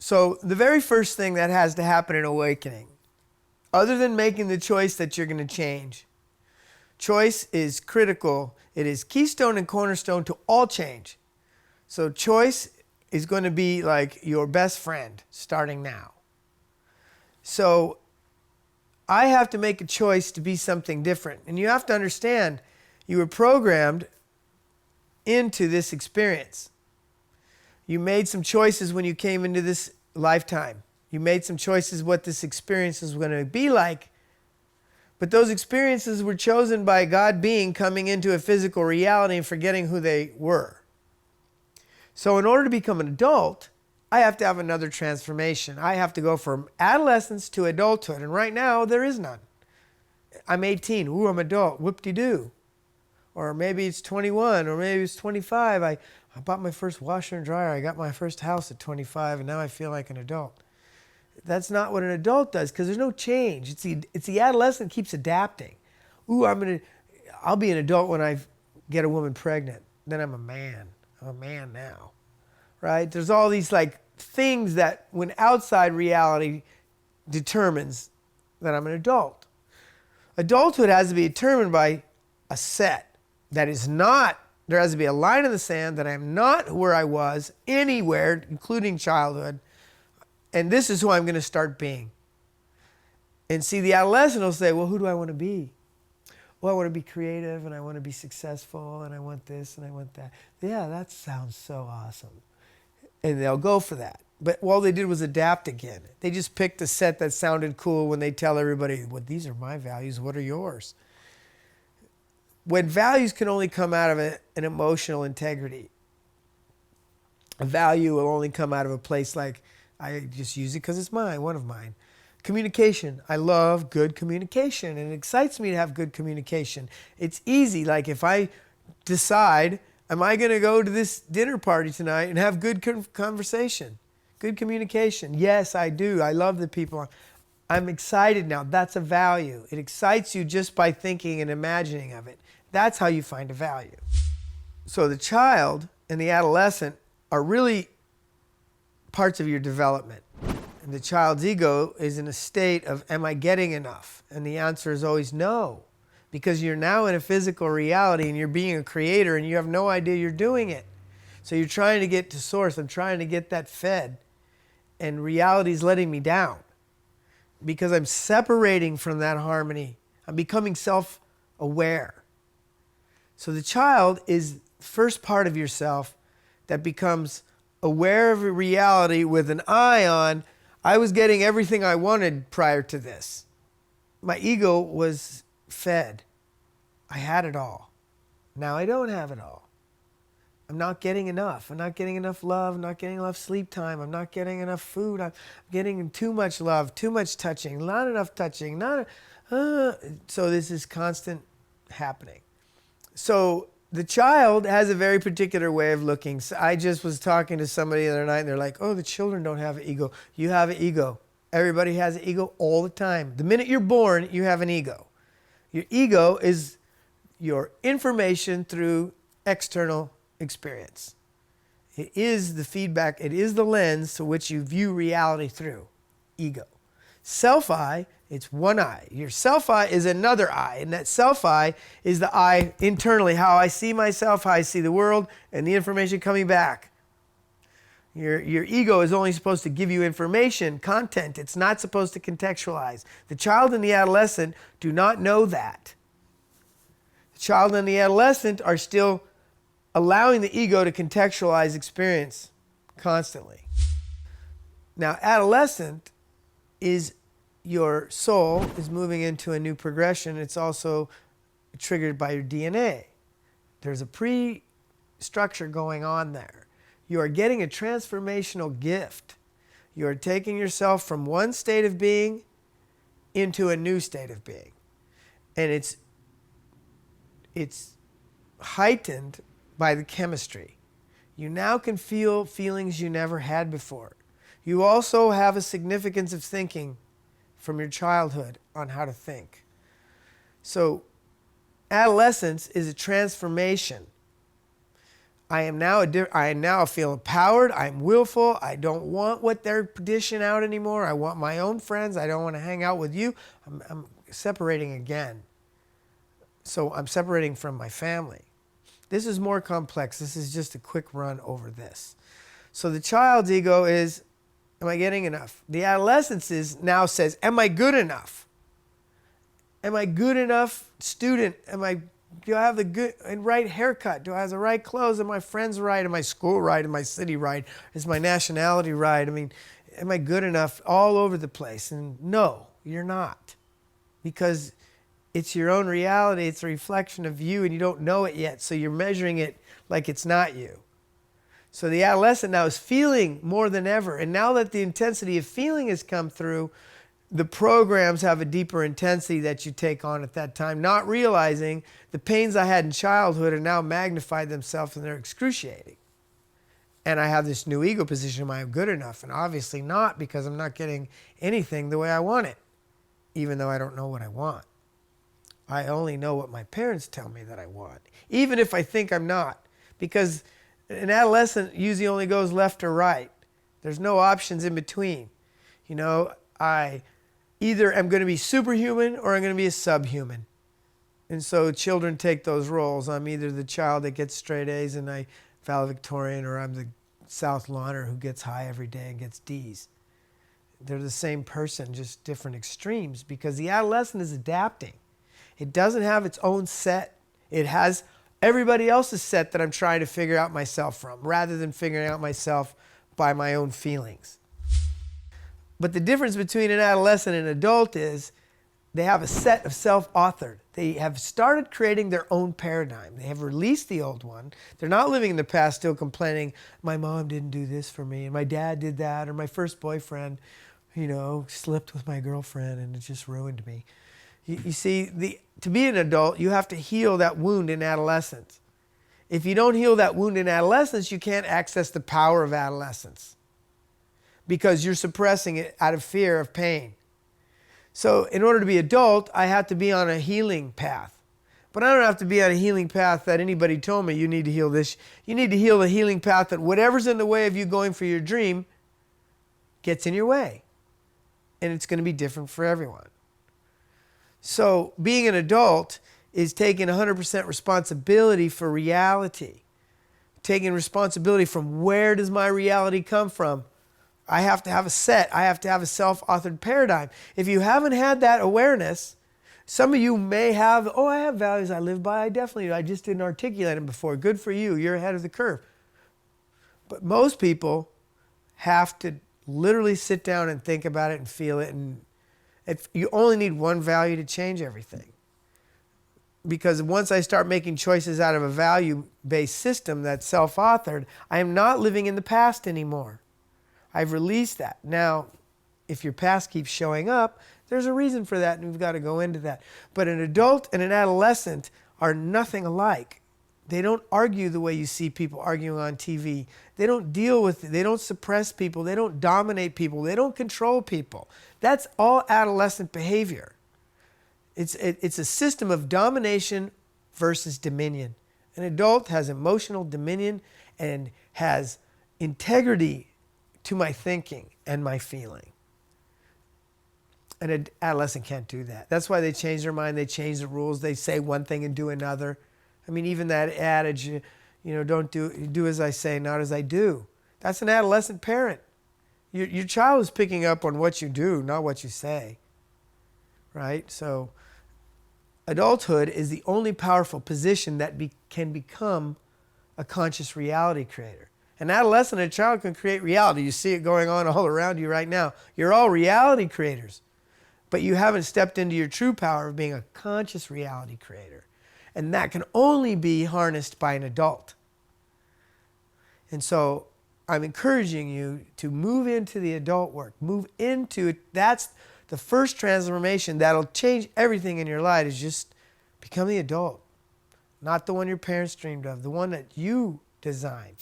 So the very first thing that has to happen in awakening, other than making the choice that you're going to change, choice is critical. It is keystone and cornerstone to all change. So choice is going to be like your best friend starting now. So I have to make a choice to be something different. And you have to understand, you were programmed into this experience. You made some choices when you came into this lifetime. You made some choices what this experience is going to be like. But those experiences were chosen by God being coming into a physical reality and forgetting who they were. So in order to become an adult, I have to have another transformation. I have to go from adolescence to adulthood. And right now, there is none. I'm 18. Ooh, I'm adult. Whoop-de-doo. Or maybe it's 21, or maybe it's 25. I bought my first washer and dryer. I got my first house at 25, and now I feel like an adult. That's not what an adult does, because there's no change. It's the adolescent keeps adapting. Ooh, I'll be an adult when I get a woman pregnant. Then I'm a man. I'm a man now, right? There's all these like things that when outside reality determines that I'm an adult. Adulthood has to be determined by a set. That is not, there has to be a line in the sand that I am not where I was anywhere, including childhood. And this is who I'm going to start being. And see, the adolescent will say, well, who do I want to be? Well, I want to be creative, and I want to be successful, and I want this, and I want that. Yeah, that sounds so awesome. And they'll go for that. But all they did was adapt again. They just picked a set that sounded cool when they tell everybody, well, these are my values, what are yours? When values can only come out of an emotional integrity. A value will only come out of a place like, I just use it because it's mine, one of mine. Communication. I love good communication, and it excites me to have good communication. It's easy. Like if I decide, am I going to go to this dinner party tonight and have good conversation? Good communication. Yes, I do. I love the people. I'm excited now. That's a value. It excites you just by thinking and imagining of it. That's how you find a value. So the child and the adolescent are really parts of your development. And the child's ego is in a state of, am I getting enough? And the answer is always no. Because you're now in a physical reality and you're being a creator and you have no idea you're doing it. So you're trying to get to source. I'm trying to get that fed. And reality's letting me down. Because I'm separating from that harmony. I'm becoming self-aware. So the child is the first part of yourself that becomes aware of reality with an eye on, I was getting everything I wanted prior to this. My ego was fed. I had it all. Now I don't have it all. I'm not getting enough. I'm not getting enough love. I'm not getting enough sleep time. I'm not getting enough food. I'm getting too much love, too much touching, not enough touching. So this is constant happening. So the child has a very particular way of looking. So I just was talking to somebody the other night, and they're like, oh, the children don't have an ego. You have an ego. Everybody has an ego all the time. The minute you're born, you have an ego. Your ego is your information through external experience. It is the feedback. It is the lens to which you view reality through. Ego. Self-I, it's one eye. Your self-I is another eye. And that self-I is the I internally, how I see myself, how I see the world, and the information coming back. Your ego is only supposed to give you information, content. It's not supposed to contextualize. The child and the adolescent do not know that. The child and the adolescent are still allowing the ego to contextualize experience constantly. Now, adolescent is your soul is moving into a new progression. It's also triggered by your DNA. There's a pre-structure going on there. You are getting a transformational gift. You are taking yourself from one state of being into a new state of being. And it's heightened by the chemistry. You now can feel feelings you never had before. You also have a significance of thinking from your childhood on how to think. So adolescence is a transformation. I now feel empowered. I'm willful. I don't want what they're dishing out anymore. I want my own friends. I don't want to hang out with you. I'm separating again. So I'm separating from my family. This is more complex. This is just a quick run over this. So the child's ego is, am I getting enough? The adolescence now says, am I good enough? Am I good enough student? Do I have the good and right haircut? Do I have the right clothes? Are my friends right? Am my school right? Am my city right? Is my nationality right? I mean, am I good enough all over the place? And no, you're not. Because it's your own reality. It's a reflection of you, and you don't know it yet. So you're measuring it like it's not you. So the adolescent now is feeling more than ever. And now that the intensity of feeling has come through, the programs have a deeper intensity that you take on at that time, not realizing the pains I had in childhood are now magnified themselves and they're excruciating. And I have this new ego position, am I good enough? And obviously not, because I'm not getting anything the way I want it, even though I don't know what I want. I only know what my parents tell me that I want, even if I think I'm not, because an adolescent usually only goes left or right. There's no options in between. You know, I either am going to be superhuman or I'm going to be a subhuman. And so children take those roles. I'm either the child that gets straight A's and I valedictorian, or I'm the South Lawner who gets high every day and gets D's. They're the same person, just different extremes, because the adolescent is adapting. It doesn't have its own set. It has everybody else's set that I'm trying to figure out myself from, rather than figuring out myself by my own feelings. But the difference between an adolescent and an adult is they have a set of self-authored. They have started creating their own paradigm. They have released the old one. They're not living in the past still complaining, my mom didn't do this for me, and my dad did that, or my first boyfriend, slept with my girlfriend and it just ruined me. You see, to be an adult, you have to heal that wound in adolescence. If you don't heal that wound in adolescence, you can't access the power of adolescence, because you're suppressing it out of fear of pain. So in order to be adult, I have to be on a healing path. But I don't have to be on a healing path that anybody told me, you need to heal this. You need to heal the healing path that whatever's in the way of you going for your dream gets in your way. And it's going to be different for everyone. So being an adult is taking 100% responsibility for reality. Taking responsibility from, where does my reality come from? I have to have a set. I have to have a self-authored paradigm. If you haven't had that awareness, some of you may have, I have values I live by. I definitely do. I just didn't articulate them before. Good for you. You're ahead of the curve. But most people have to literally sit down and think about it and feel it. And you only need one value to change everything. Because once I start making choices out of a value-based system that's self-authored, I am not living in the past anymore. I've released that. Now, if your past keeps showing up, there's a reason for that, and we've got to go into that. But an adult and an adolescent are nothing alike. They don't argue the way you see people arguing on TV. They don't deal with it. They don't suppress people. They don't dominate people. They don't control people. That's all adolescent behavior. It's a system of domination versus dominion. An adult has emotional dominion and has integrity to my thinking and my feeling. An adolescent can't do that. That's why they change their mind, they change the rules, they say one thing and do another. I mean, even that adage, don't do as I say, not as I do. That's an adolescent parent. Your child is picking up on what you do, not what you say. Right? So adulthood is the only powerful position that can become a conscious reality creator. An adolescent and a child can create reality. You see it going on all around you right now. You're all reality creators, but you haven't stepped into your true power of being a conscious reality creator. And that can only be harnessed by an adult. And so I'm encouraging you to move into the adult work. Move into it. That's the first transformation that'll change everything in your life, is just become the adult. Not the one your parents dreamed of, the one that you designed.